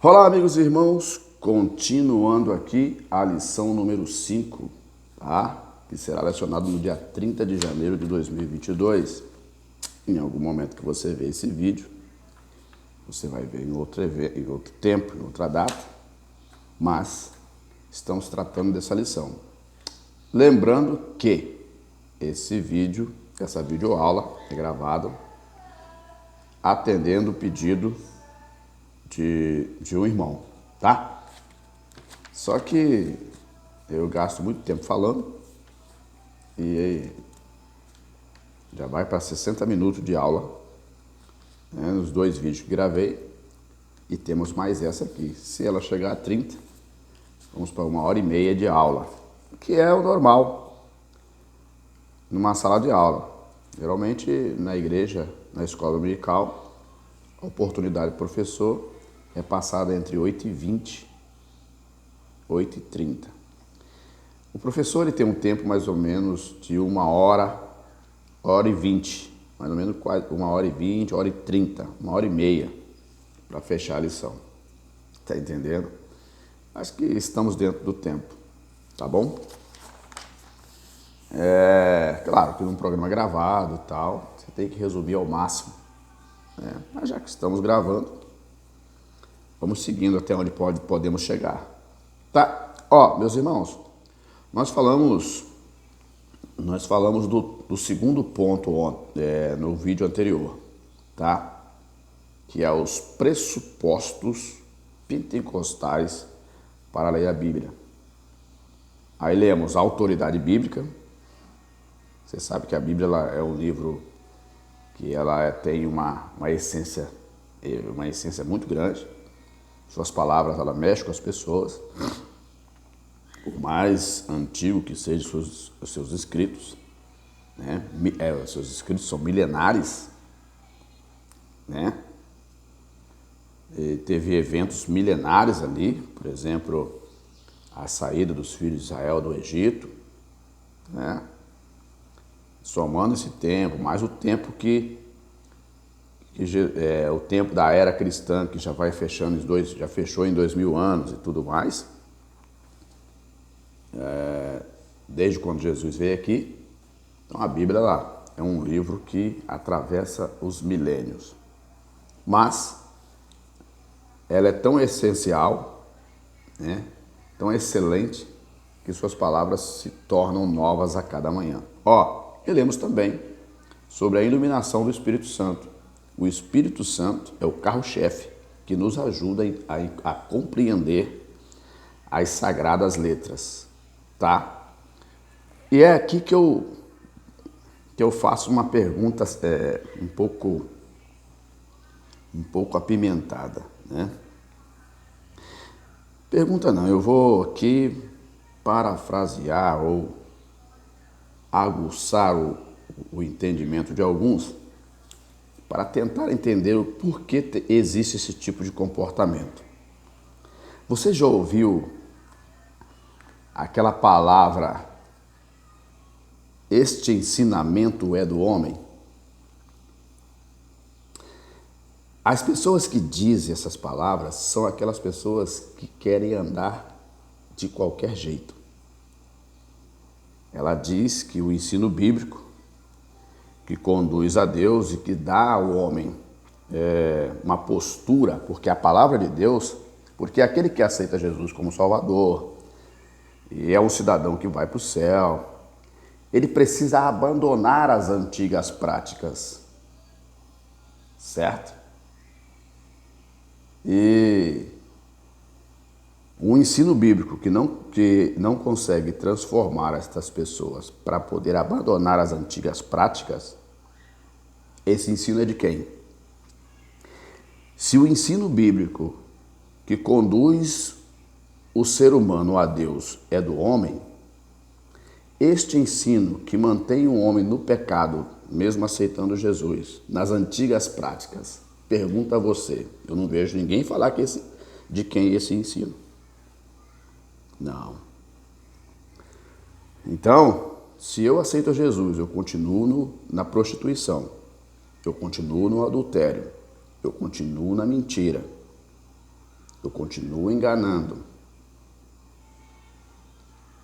Olá, amigos e irmãos, continuando aqui a lição número 5, tá? Que será lecionado no dia 30 de janeiro de 2022. Em algum momento que você vê esse vídeo, você vai ver em outro tempo, em outra data, mas estamos tratando dessa lição. Lembrando que essa videoaula é gravada atendendo o pedido de um irmão, tá? Só que eu gasto muito tempo falando e já vai para 60 minutos de aula, né, nos 2 vídeos que gravei, e temos mais essa aqui. Se ela chegar a 30, vamos para 1h30 de aula, que é o normal numa sala de aula. Geralmente na igreja, na escola dominical, a oportunidade do professor é passada entre 8h20 e 8h30. O professor ele tem um tempo mais ou menos de 1h, 1h20, mais ou menos 1h20, 1h30, 1h30 para fechar a lição. Tá entendendo? Acho que estamos dentro do tempo, tá bom? Claro que num programa gravado e tal, você tem que resumir ao máximo, né? Mas já que estamos gravando, vamos seguindo até onde podemos chegar. Tá? Ó, meus irmãos, nós falamos do segundo ponto no vídeo anterior, tá? Que é os pressupostos pentecostais para ler a Bíblia. Aí lemos a autoridade bíblica. Você sabe que a Bíblia é um livro que ela tem uma essência muito grande. Suas palavras, ela mexe com as pessoas. Por mais antigo que sejam os seus escritos, né? Os seus escritos são milenares, né? E teve eventos milenares ali, por exemplo, a saída dos filhos de Israel do Egito, né? Somando esse tempo, mais o tempo o tempo da era cristã, que já vai fechando já fechou em 2000 anos e tudo mais, desde quando Jesus veio aqui. Então a Bíblia lá é um livro que atravessa os milênios, mas ela é tão essencial, né, tão excelente, que suas palavras se tornam novas a cada manhã. E lemos também sobre a iluminação do Espírito Santo. O Espírito Santo é o carro-chefe que nos ajuda a compreender as sagradas letras, tá? E é aqui que eu faço uma pergunta um pouco apimentada, né? Pergunta não, eu vou aqui parafrasear ou aguçar o entendimento de alguns para tentar entender o porquê existe esse tipo de comportamento. Você já ouviu aquela palavra, este ensinamento é do homem? As pessoas que dizem essas palavras são aquelas pessoas que querem andar de qualquer jeito. Ela diz que o ensino bíblico, que conduz a Deus e que dá ao homem uma postura, porque a palavra de Deus, porque aquele que aceita Jesus como Salvador e é um cidadão que vai para o céu, ele precisa abandonar as antigas práticas, certo? E o ensino bíblico que não consegue transformar estas pessoas para poder abandonar as antigas práticas, esse ensino é de quem? Se o ensino bíblico que conduz o ser humano a Deus é do homem, este ensino que mantém o homem no pecado, mesmo aceitando Jesus, nas antigas práticas, pergunta a você, eu não vejo ninguém falar de quem é esse ensino. Não. Então, se eu aceito Jesus, eu continuo na prostituição, eu continuo no adultério, eu continuo na mentira, eu continuo enganando,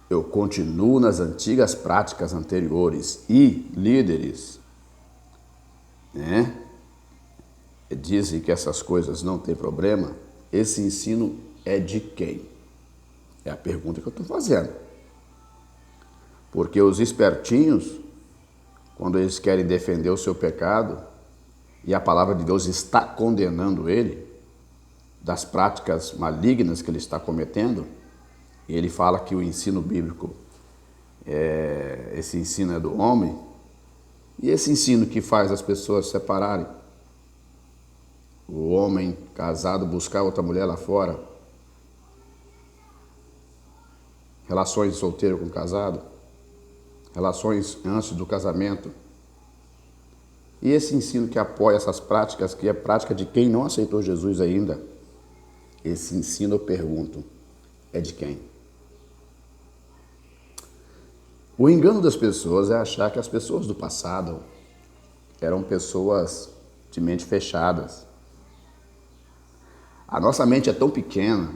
eu continuo nas antigas práticas anteriores e líderes, né, dizem que essas coisas não tem problema, esse ensino é de quem? É a pergunta que eu estou fazendo. Porque os espertinhos, quando eles querem defender o seu pecado, e a palavra de Deus está condenando ele, das práticas malignas que ele está cometendo, e ele fala que o ensino bíblico, esse ensino é do homem, e esse ensino que faz as pessoas se separarem, o homem casado buscar outra mulher lá fora, relações de solteiro com casado, relações antes do casamento, e esse ensino que apoia essas práticas, que é prática de quem não aceitou Jesus ainda, esse ensino, eu pergunto, é de quem? O engano das pessoas é achar que as pessoas do passado eram pessoas de mente fechadas. A nossa mente é tão pequena,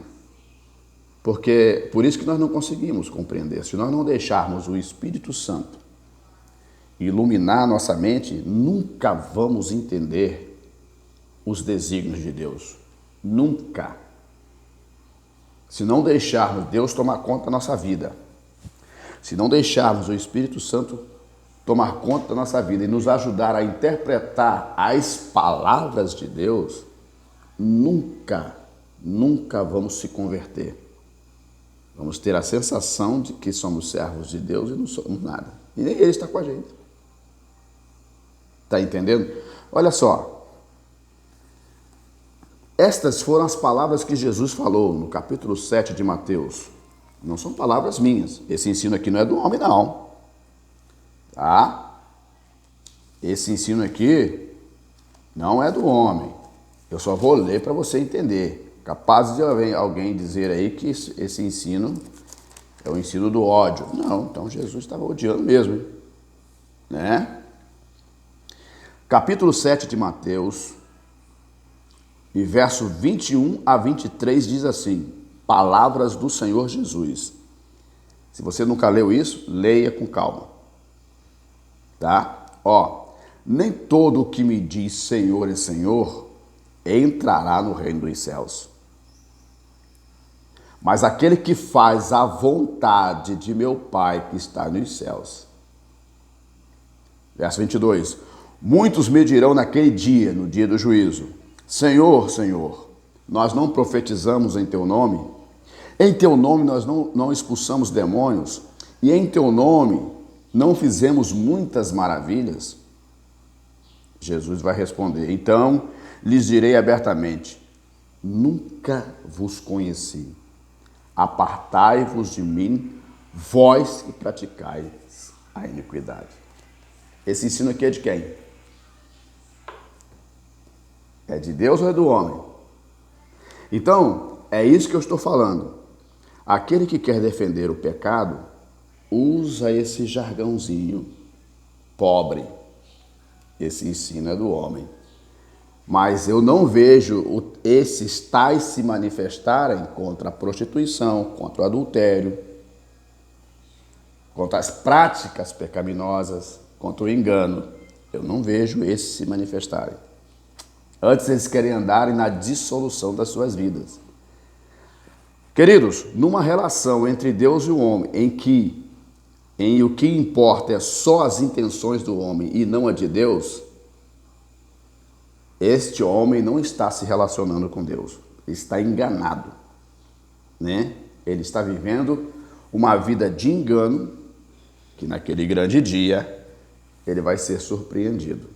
porque por isso que nós não conseguimos compreender. Se nós não deixarmos o Espírito Santo iluminar a nossa mente, nunca vamos entender os desígnios de Deus. Nunca. Se não deixarmos Deus tomar conta da nossa vida, se não deixarmos o Espírito Santo tomar conta da nossa vida e nos ajudar a interpretar as palavras de Deus, nunca vamos se converter. Vamos ter a sensação de que somos servos de Deus e não somos nada. E nem Ele está com a gente. Está entendendo? Olha só. Estas foram as palavras que Jesus falou no capítulo 7 de Mateus. Não são palavras minhas. Esse ensino aqui não é do homem, não. Tá? Esse ensino aqui não é do homem. Eu só vou ler para você entender. Capaz de alguém dizer aí que esse ensino é o ensino do ódio. Não, então Jesus estava odiando mesmo, hein? Né? Capítulo 7 de Mateus, e verso 21 a 23 diz assim, palavras do Senhor Jesus. Se você nunca leu isso, leia com calma. Tá? Ó, nem todo o que me diz Senhor e Senhor entrará no reino dos céus. Mas aquele que faz a vontade de meu Pai que está nos céus. Verso 22. Muitos me dirão naquele dia, no dia do juízo, Senhor, Senhor, nós não profetizamos em teu nome? Em teu nome nós não expulsamos demônios? E em teu nome não fizemos muitas maravilhas? Jesus vai responder, então lhes direi abertamente, nunca vos conheci. Apartai-vos de mim, vós que praticais a iniquidade. Esse ensino aqui é de quem? É de Deus ou é do homem? Então, é isso que eu estou falando. Aquele que quer defender o pecado, usa esse jargãozinho pobre. Esse ensino é do homem. Mas eu não vejo esses tais se manifestarem contra a prostituição, contra o adultério, contra as práticas pecaminosas, contra o engano. Eu não vejo esses se manifestarem. Antes eles querem andarem na dissolução das suas vidas. Queridos, numa relação entre Deus e o homem, em o que importa é só as intenções do homem e não a de Deus, este homem não está se relacionando com Deus, ele está enganado, né? Ele está vivendo uma vida de engano, que naquele grande dia ele vai ser surpreendido.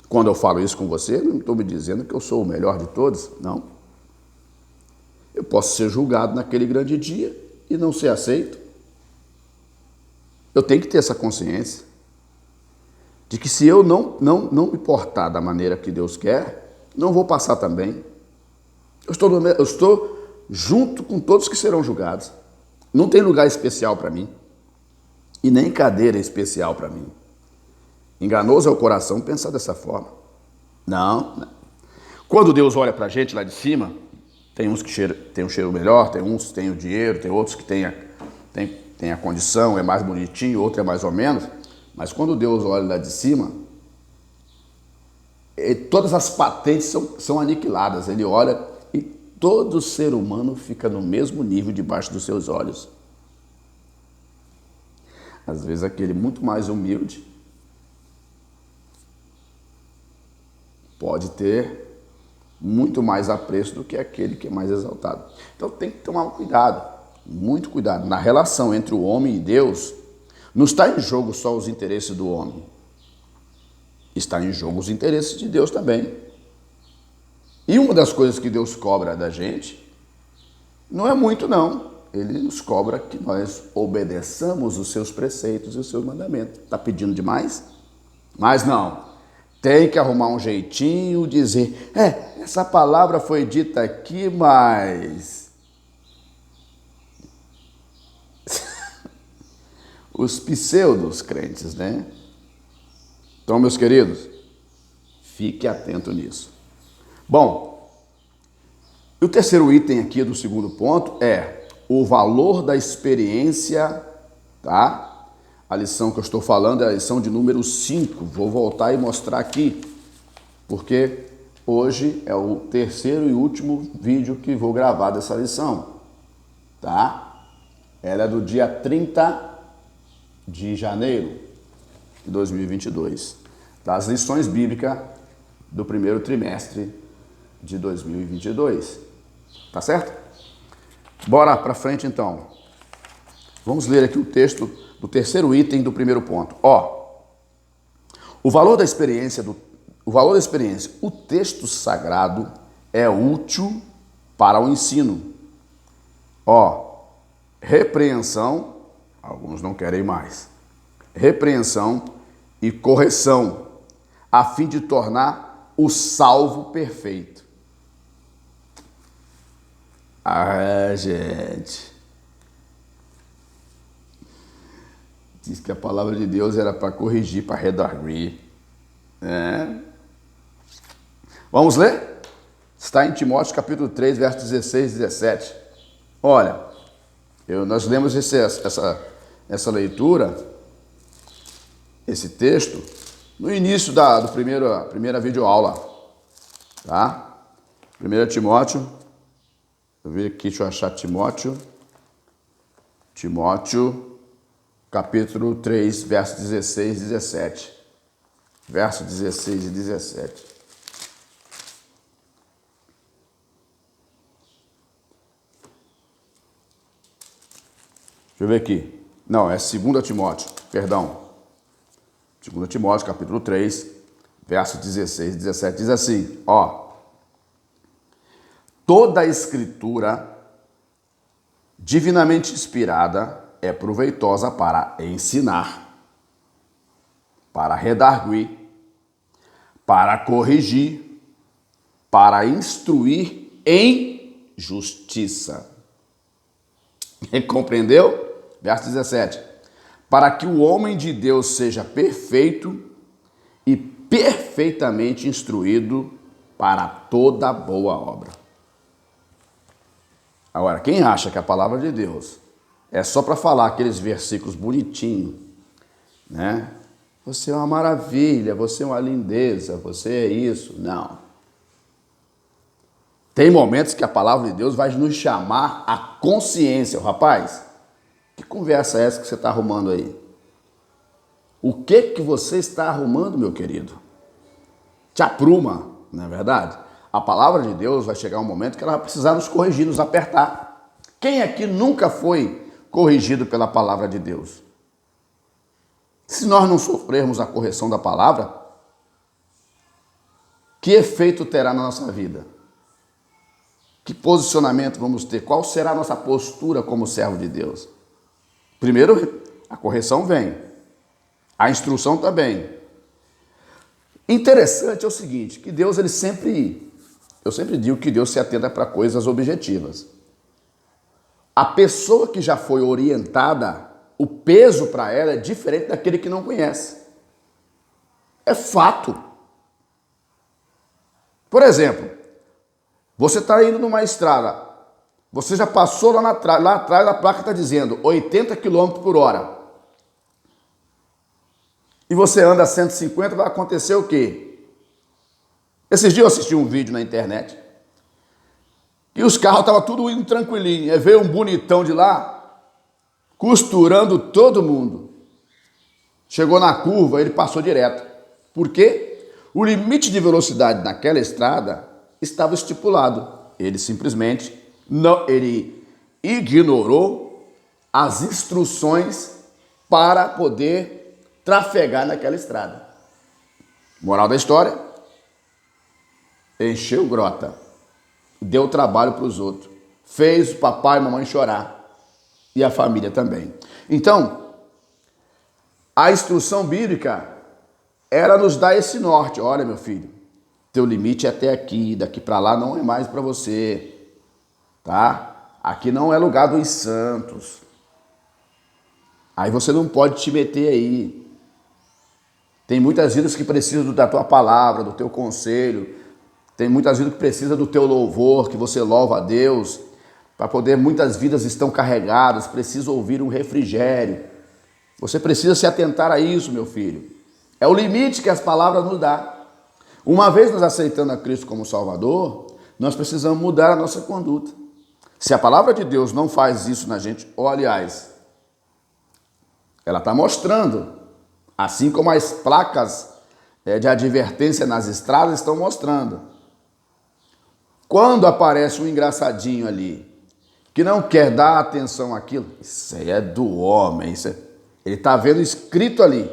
Quando eu falo isso com você, não estou me dizendo que eu sou o melhor de todos, não. Eu posso ser julgado naquele grande dia e não ser aceito. Eu tenho que ter essa consciência de que se eu não me portar da maneira que Deus quer, não vou passar também. Eu estou junto com todos que serão julgados. Não tem lugar especial para mim e nem cadeira especial para mim. Enganoso é o coração pensar dessa forma. Não. Quando Deus olha para a gente lá de cima, Tem uns que têm um cheiro melhor, tem uns que têm o dinheiro, tem outros que têm a condição, é mais bonitinho, outro é mais ou menos. Mas quando Deus olha lá de cima, todas as patentes são aniquiladas. Ele olha e todo ser humano fica no mesmo nível debaixo dos seus olhos. Às vezes aquele muito mais humilde pode ter muito mais apreço do que aquele que é mais exaltado. Então tem que tomar cuidado, muito cuidado. Na relação entre o homem e Deus, não está em jogo só os interesses do homem. Está em jogo os interesses de Deus também. E uma das coisas que Deus cobra da gente, não é muito não. Ele nos cobra que nós obedeçamos os seus preceitos e os seus mandamentos. Está pedindo demais? Mas não. Tem que arrumar um jeitinho, dizer, essa palavra foi dita aqui, mas... Os pseudos crentes, né? Então, meus queridos, fique atento nisso. Bom, o terceiro item aqui do segundo ponto é o valor da experiência, tá? A lição que eu estou falando é a lição de número 5. Vou voltar e mostrar aqui, porque hoje é o terceiro e último vídeo que vou gravar dessa lição, tá? Ela é do dia 30 de janeiro de 2022, das lições bíblicas do primeiro trimestre de 2022, tá certo? Bora para frente então. Vamos ler aqui o texto do terceiro item do primeiro ponto. O valor da experiência. O texto sagrado é útil para o ensino. Repreensão, alguns não querem mais. Repreensão e correção, a fim de tornar o salvo perfeito. Gente. Diz que a palavra de Deus era para corrigir, para redarguir. Vamos ler? Está em Timóteo capítulo 3, versos 16 e 17. Olha, nós lemos essa leitura, esse texto, no início da primeira videoaula. Tá? 1 Timóteo, eu vi aqui, deixa eu achar Timóteo, capítulo 3, versos 16 e 17. Verso 16 e 17. Deixa eu ver aqui. Não, é 2 Timóteo, perdão. 2 Timóteo, capítulo 3, verso 16 e 17. Diz assim, toda a escritura divinamente inspirada é proveitosa para ensinar, para redarguir, para corrigir, para instruir em justiça. Compreendeu? Verso 17. Para que o homem de Deus seja perfeito e perfeitamente instruído para toda boa obra. Agora, quem acha que a palavra de Deus é só para falar aqueles versículos bonitinhos, né? Você é uma maravilha, você é uma lindeza, você é isso. Não. Tem momentos que a palavra de Deus vai nos chamar à consciência. Rapaz, que conversa é essa que você está arrumando aí? O que você está arrumando, meu querido? Te apruma, não é verdade? A palavra de Deus vai chegar um momento que ela vai precisar nos corrigir, nos apertar. Quem aqui nunca foi corrigido pela palavra de Deus? Se nós não sofrermos a correção da palavra, que efeito terá na nossa vida? Que posicionamento vamos ter? Qual será a nossa postura como servo de Deus? Primeiro, a correção vem. A instrução também. Interessante é o seguinte, que Deus, eu sempre digo que Deus se atenta para coisas objetivas. A pessoa que já foi orientada, o peso para ela é diferente daquele que não conhece. É fato. Por exemplo, Você está indo numa estrada, você já passou lá atrás, a placa está dizendo 80 km por hora. E você anda a 150, vai acontecer o quê? Esses dias eu assisti um vídeo na internet e os carros estavam tudo indo tranquilinho. Aí veio um bonitão de lá, costurando todo mundo. Chegou na curva, ele passou direto. Por quê? O limite de velocidade naquela estrada estava estipulado. Ele simplesmente ele ignorou as instruções para poder trafegar naquela estrada. Moral da história: encheu grota, deu trabalho para os outros, fez o papai e a mamãe chorar e a família também. Então, a instrução bíblica, ela nos dá esse norte. Olha, meu filho, teu limite é até aqui, daqui para lá não é mais para você, tá? Aqui não é lugar dos santos. Aí você não pode te meter aí. Tem muitas vidas que precisam da tua palavra, do teu conselho. Tem muitas vidas que precisam do teu louvor, que você louva a Deus. Para poder, muitas vidas estão carregadas, precisam ouvir um refrigério. Você precisa se atentar a isso, meu filho. É o limite que as palavras nos dão. Uma vez nós aceitando a Cristo como Salvador, nós precisamos mudar a nossa conduta. Se a palavra de Deus não faz isso na gente, ou aliás, ela está mostrando, assim como as placas de advertência nas estradas estão mostrando. Quando aparece um engraçadinho ali, que não quer dar atenção àquilo, isso aí é do homem, ele está vendo escrito ali,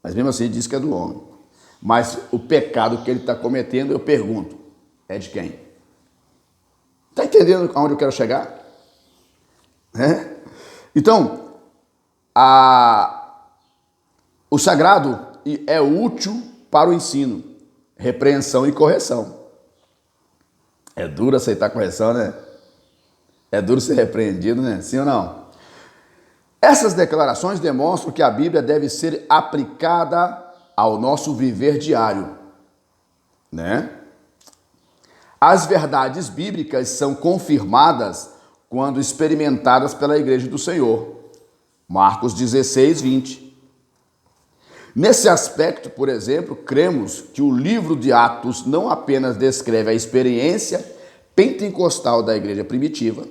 mas mesmo assim ele diz que é do homem. Mas o pecado que ele está cometendo, eu pergunto, é de quem? Está entendendo aonde eu quero chegar? Então, o sagrado é útil para o ensino, repreensão e correção. É duro aceitar correção, né? É duro ser repreendido, né? Sim ou não? Essas declarações demonstram que a Bíblia deve ser aplicada ao nosso viver diário, né? As verdades bíblicas são confirmadas quando experimentadas pela Igreja do Senhor. Marcos 16, 20. Nesse aspecto, por exemplo, cremos que o livro de Atos não apenas descreve a experiência pentecostal da igreja primitiva,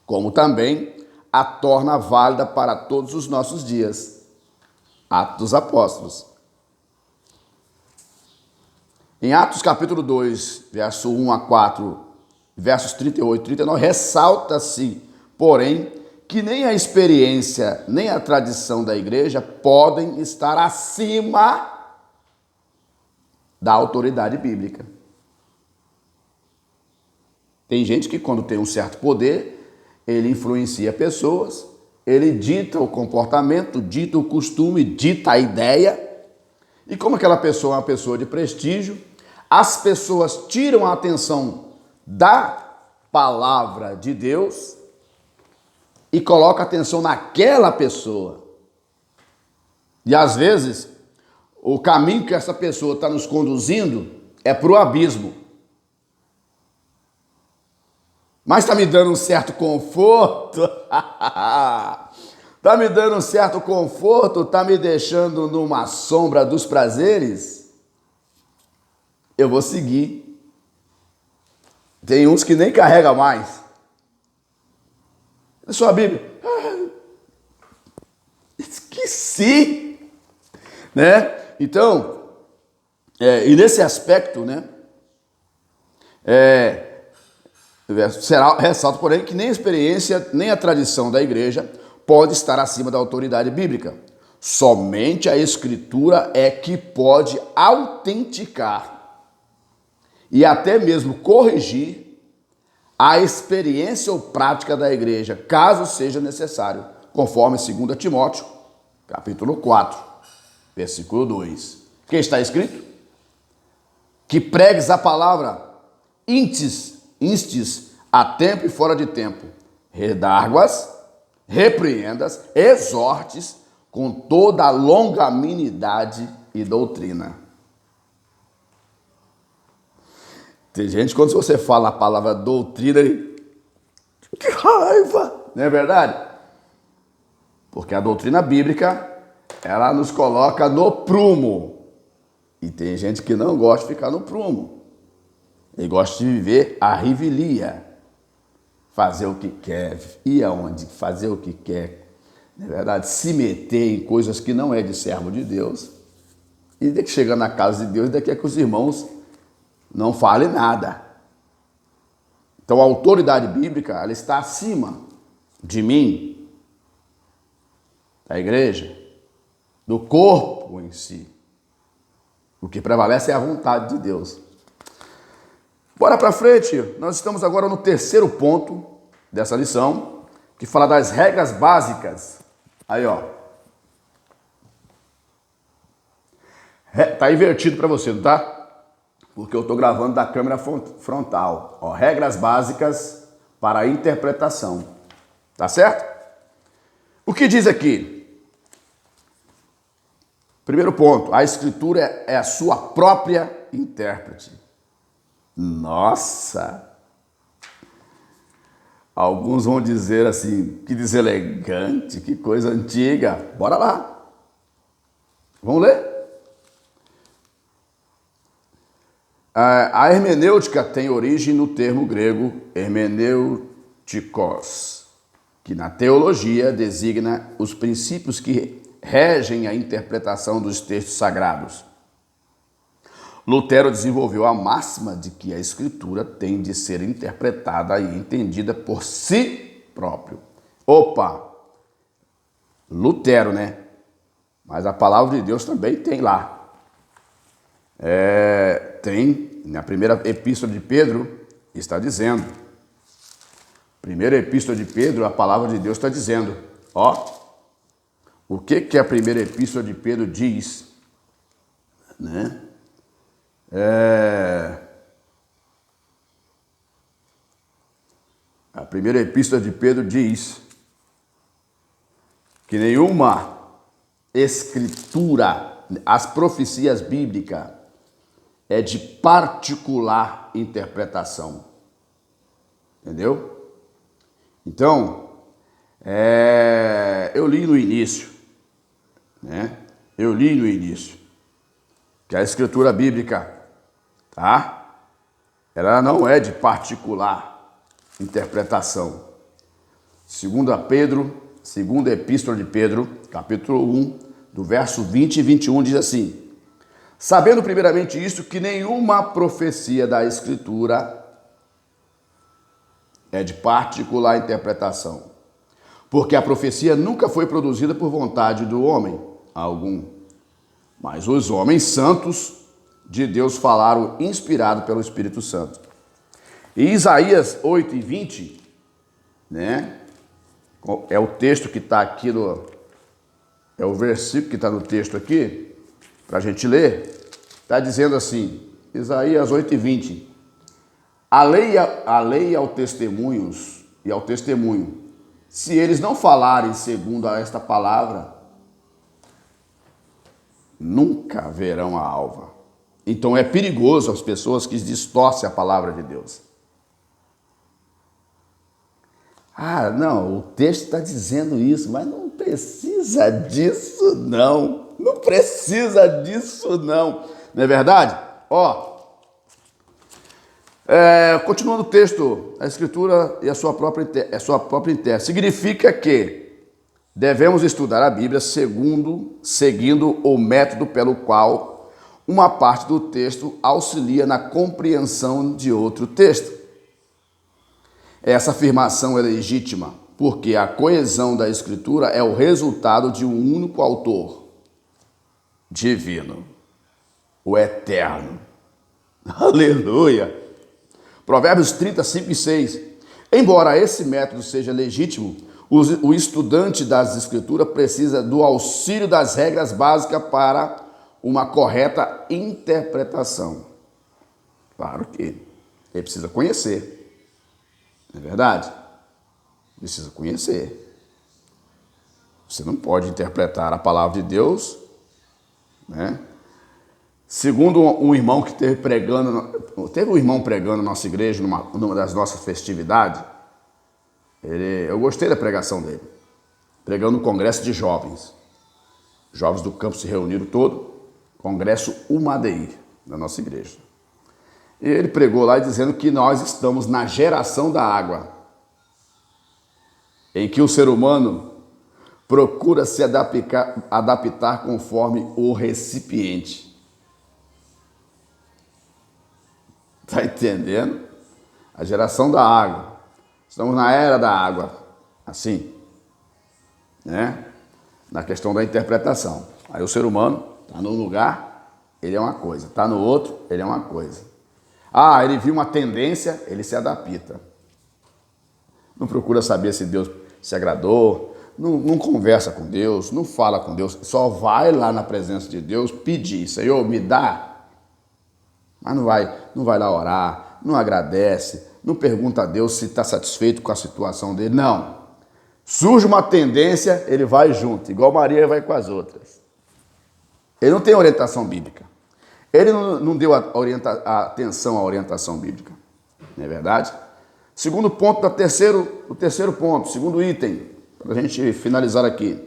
como também a torna válida para todos os nossos dias. Atos dos Apóstolos. Em Atos capítulo 2, verso 1 a 4, versos 38 e 39, ressalta-se, porém, que nem a experiência, nem a tradição da igreja podem estar acima da autoridade bíblica. Tem gente que, quando tem um certo poder, ele influencia pessoas, ele dita o comportamento, dita o costume, dita a ideia, e como aquela pessoa é uma pessoa de prestígio, as pessoas tiram a atenção da palavra de Deus e colocam atenção naquela pessoa. E às vezes, o caminho que essa pessoa está nos conduzindo é para o abismo. Mas está me dando um certo conforto. Está me dando um certo conforto, está me deixando numa sombra dos prazeres. Eu vou seguir. Tem uns que nem carrega mais. Na sua Bíblia. Esqueci. Né? Então, e nesse aspecto, né? Ressalta, porém, que nem a experiência, nem a tradição da igreja pode estar acima da autoridade bíblica. Somente a Escritura é que pode autenticar e até mesmo corrigir a experiência ou prática da igreja, caso seja necessário, conforme 2 Timóteo, capítulo 4, versículo 2. O que está escrito? Que pregues a palavra instes a tempo e fora de tempo, redarguas, repreendas, exortes com toda a longanimidade e doutrina. Tem gente, quando você fala a palavra doutrina, que raiva, não é verdade? Porque a doutrina bíblica, ela nos coloca no prumo. E tem gente que não gosta de ficar no prumo. Ele gosta de viver a revelia. Fazer o que quer, ir aonde, fazer o que quer. Na verdade, se meter em coisas que não é de servo de Deus. E de que chega na casa de Deus, daqui é que os irmãos não falem nada. Então a autoridade bíblica, ela está acima de mim, da igreja, do corpo em si. O que prevalece é a vontade de Deus. Bora para frente, nós estamos agora no terceiro ponto dessa lição, que fala das regras básicas. Aí, ó. Tá invertido para você, não tá? Porque eu tô gravando da câmera frontal. Ó, regras básicas para a interpretação. Tá certo? O que diz aqui? Primeiro ponto, a escritura é a sua própria intérprete. Nossa! Alguns vão dizer assim, que deselegante, que coisa antiga. Bora lá. Vamos ler? A hermenêutica tem origem no termo grego hermenêuticos, que na teologia designa os princípios que regem a interpretação dos textos sagrados. Lutero desenvolveu a máxima de que a escritura tem de ser interpretada e entendida por si próprio. Opa! Lutero, né? Mas a palavra de Deus também tem lá. Tem, na primeira epístola de Pedro, está dizendo. Primeira epístola de Pedro, a palavra de Deus está dizendo. Ó, o que a primeira epístola de Pedro diz? Né? A primeira epístola de Pedro diz que nenhuma escritura, as profecias bíblicas, é de particular interpretação. Entendeu? Então, eu li no início, né? Eu li no início que a escritura bíblica, tá? Ela não é de particular interpretação. Segunda epístola de Pedro, capítulo 1, do verso 20 e 21, diz assim: sabendo primeiramente isto, que nenhuma profecia da escritura é de particular interpretação, porque a profecia nunca foi produzida por vontade do homem algum, mas os homens santos de Deus falaram inspirado pelo Espírito Santo. E Isaías 8 e 20, né? É o texto que está aqui é o versículo que está no texto aqui, para a gente ler, está dizendo assim, Isaías 8 e 20, a lei ao testemunhos e ao testemunho, se eles não falarem segundo a esta palavra, nunca verão a alva. Então é perigoso as pessoas que distorcem a palavra de Deus. Ah, não, o texto está dizendo isso, mas não precisa disso não. Não precisa disso não. Não é verdade? Ó, continuando o texto, a escritura e a sua própria intérprete. Significa que devemos estudar a Bíblia seguindo o método pelo qual uma parte do texto auxilia na compreensão de outro texto. Essa afirmação é legítima, porque a coesão da Escritura é o resultado de um único autor, divino, o Eterno. Aleluia! Provérbios 30, 5 e 6. Embora esse método seja legítimo, o estudante das Escrituras precisa do auxílio das regras básicas para uma correta interpretação. Claro que ele precisa conhecer. Não é verdade? Precisa conhecer. Você não pode interpretar a palavra de Deus, né, Segundo um irmão que teve um irmão pregando na nossa igreja, numa das nossas festividades, eu gostei da pregação dele, pregando no congresso de jovens. Jovens do campo se reuniram todo, congresso UMADI, da nossa igreja. E ele pregou lá dizendo que nós estamos na geração da água, em que o ser humano procura se adaptar conforme o recipiente. Está entendendo? A geração da água. Estamos na era da água. Assim. Né? Na questão da interpretação. Aí o ser humano está num lugar, ele é uma coisa. Está no outro, ele é uma coisa. Ah, ele viu uma tendência, ele se adapta. Não procura saber se Deus se agradou. Não conversa com Deus, não fala com Deus. Só vai lá na presença de Deus pedir. Senhor, me dá. Mas não vai lá orar, não agradece, não pergunta a Deus se está satisfeito com a situação dele. Não. Surge uma tendência, ele vai junto, igual Maria vai com as outras. Ele não tem orientação bíblica. Ele não deu atenção à orientação bíblica. Não é verdade? Segundo ponto, o terceiro ponto, segundo item, para a gente finalizar aqui.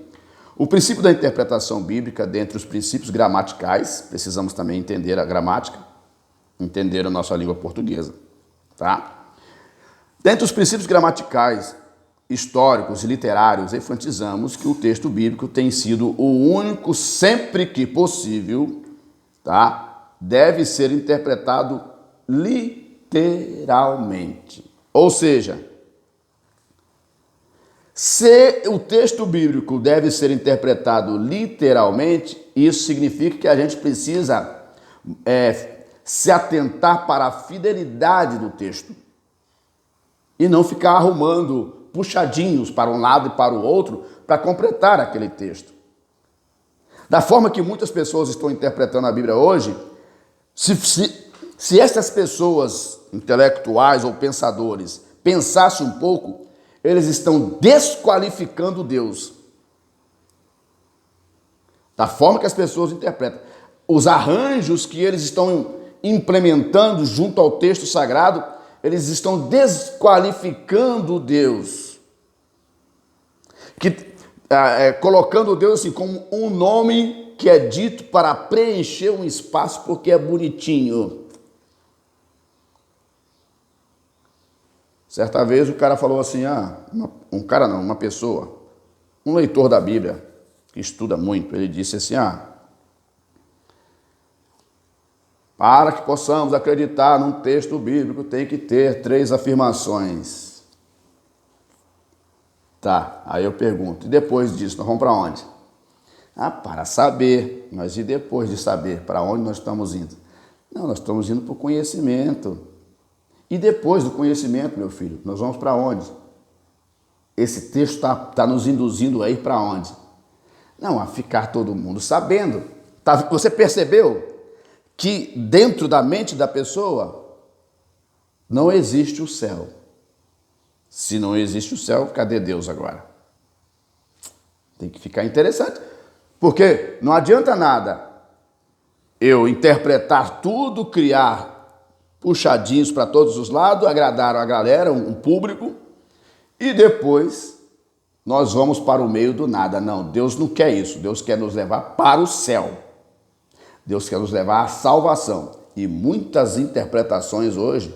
O princípio da interpretação bíblica, dentre os princípios gramaticais, precisamos também entender a gramática, entender a nossa língua portuguesa, tá? Dentre os princípios gramaticais, históricos e literários, enfatizamos que o texto bíblico tem sido o único, sempre que possível, tá? Deve ser interpretado literalmente. Ou seja, se o texto bíblico deve ser interpretado literalmente, isso significa que a gente precisa se atentar para a fidelidade do texto e não ficar arrumando puxadinhos para um lado e para o outro para completar aquele texto. Da forma que muitas pessoas estão interpretando a Bíblia hoje, se essas pessoas intelectuais ou pensadores pensassem um pouco, eles estão desqualificando Deus. Da forma que as pessoas interpretam. Os arranjos que eles estão implementando junto ao texto sagrado, eles estão desqualificando Deus. Colocando Deus assim como um nome que é dito para preencher um espaço porque é bonitinho. Certa vez o cara falou assim, uma pessoa, um leitor da Bíblia, que estuda muito, ele disse assim, para que possamos acreditar num texto bíblico, tem que ter 3 afirmações. Tá, aí eu pergunto, e depois disso, nós vamos para onde? Para saber, mas e depois de saber, para onde nós estamos indo? Não, nós estamos indo para o conhecimento. E depois do conhecimento, meu filho, nós vamos para onde? Esse texto está nos induzindo a ir para onde? Não, a ficar todo mundo sabendo. Você percebeu que dentro da mente da pessoa não existe o céu. Se não existe o céu, cadê Deus agora? Tem que ficar interessante. Porque não adianta nada eu interpretar tudo, criar puxadinhos para todos os lados, agradar a galera, um público, e depois nós vamos para o meio do nada. Não, Deus não quer isso. Deus quer nos levar para o céu. Deus quer nos levar à salvação. E muitas interpretações hoje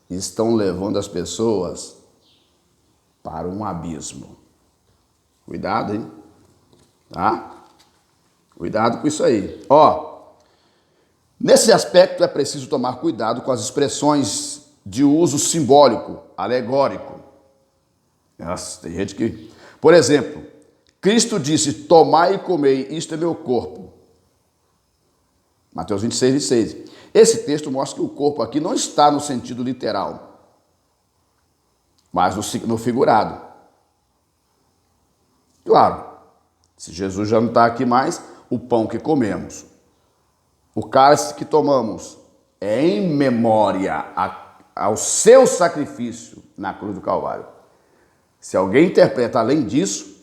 estão levando as pessoas para um abismo. Cuidado, hein? Tá? Cuidado com isso aí. Nesse aspecto é preciso tomar cuidado com as expressões de uso simbólico, alegórico. Nossa, tem gente que... Por exemplo, Cristo disse, tomai e comei, isto é meu corpo. Mateus 26:6. Esse texto mostra que o corpo aqui não está no sentido literal, mas no figurado. Claro, se Jesus já não está aqui mais, o pão que comemos, o cálice que tomamos, é em memória ao seu sacrifício na cruz do Calvário. Se alguém interpreta além disso,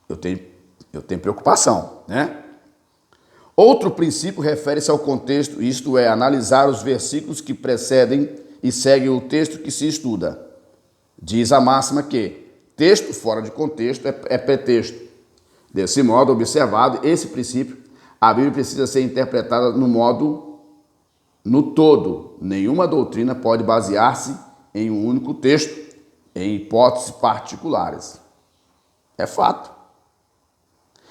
eu tenho preocupação, né? Outro princípio refere-se ao contexto, isto é, analisar os versículos que precedem e seguem o texto que se estuda. Diz a máxima que texto fora de contexto é pretexto. Desse modo, observado esse princípio, a Bíblia precisa ser interpretada no todo. Nenhuma doutrina pode basear-se em um único texto, em hipóteses particulares. É fato.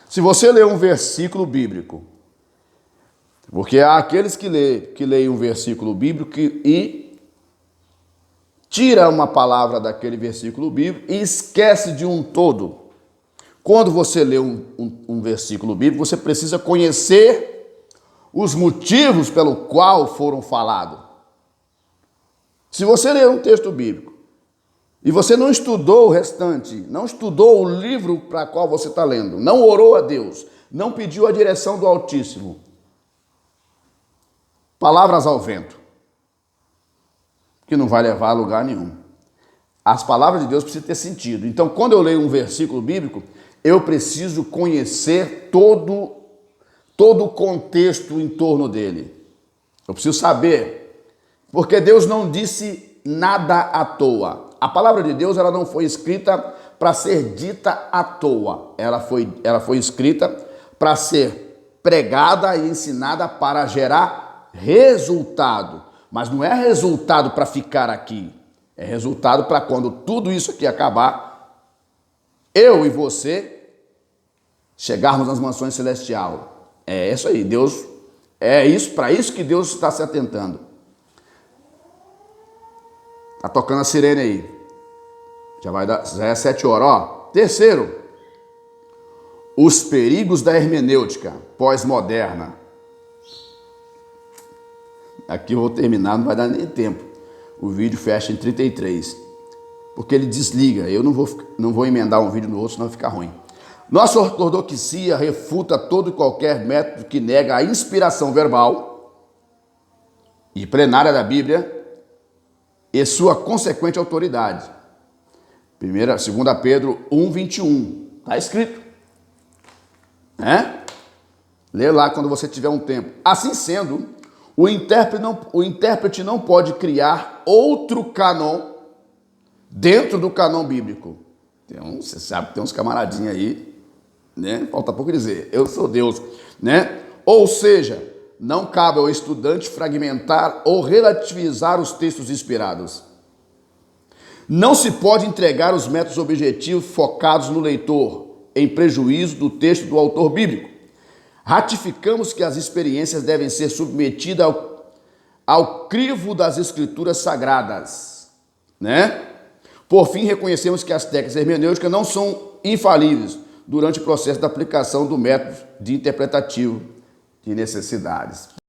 Se você ler um versículo bíblico, porque há aqueles que leem um versículo bíblico e tira uma palavra daquele versículo bíblico e esquece de um todo. Quando você lê um versículo bíblico, você precisa conhecer os motivos pelo qual foram falados. Se você ler um texto bíblico e você não estudou o restante, não estudou o livro para qual você está lendo, não orou a Deus, não pediu a direção do Altíssimo, palavras ao vento, que não vai levar a lugar nenhum. As palavras de Deus precisam ter sentido. Então, quando eu leio um versículo bíblico, eu preciso conhecer todo o contexto em torno dele. Eu preciso saber, porque Deus não disse nada à toa. A palavra de Deus ela não foi escrita para ser dita à toa. Ela foi escrita para ser pregada e ensinada para gerar resultado. Mas não é resultado para ficar aqui. É resultado para quando tudo isso aqui acabar, eu e você chegarmos nas mansões celestiais. É isso aí, Deus, para isso que Deus está se atentando. Tá tocando a sirene aí. Já é 7 horas, ó. Terceiro, os perigos da hermenêutica pós-moderna. Aqui eu vou terminar, não vai dar nem tempo. O vídeo fecha em 33. Porque ele desliga. Eu não vou emendar um vídeo no outro, senão fica ruim. Nossa ortodoxia refuta todo e qualquer método que nega a inspiração verbal e plenária da Bíblia e sua consequente autoridade. 2 Pedro 1:21. Está escrito. Lê lá quando você tiver um tempo. Assim sendo, o intérprete não pode criar outro cânon dentro do cânon bíblico. Você sabe que tem uns camaradinhos aí, né? Falta pouco dizer, eu sou Deus, né? Ou seja, não cabe ao estudante fragmentar ou relativizar os textos inspirados. Não se pode entregar os métodos objetivos focados no leitor, em prejuízo do texto do autor bíblico. Ratificamos que as experiências devem ser submetidas ao crivo das escrituras sagradas, né? Por fim, reconhecemos que as técnicas hermenêuticas não são infalíveis durante o processo da aplicação do método de interpretativo de necessidades.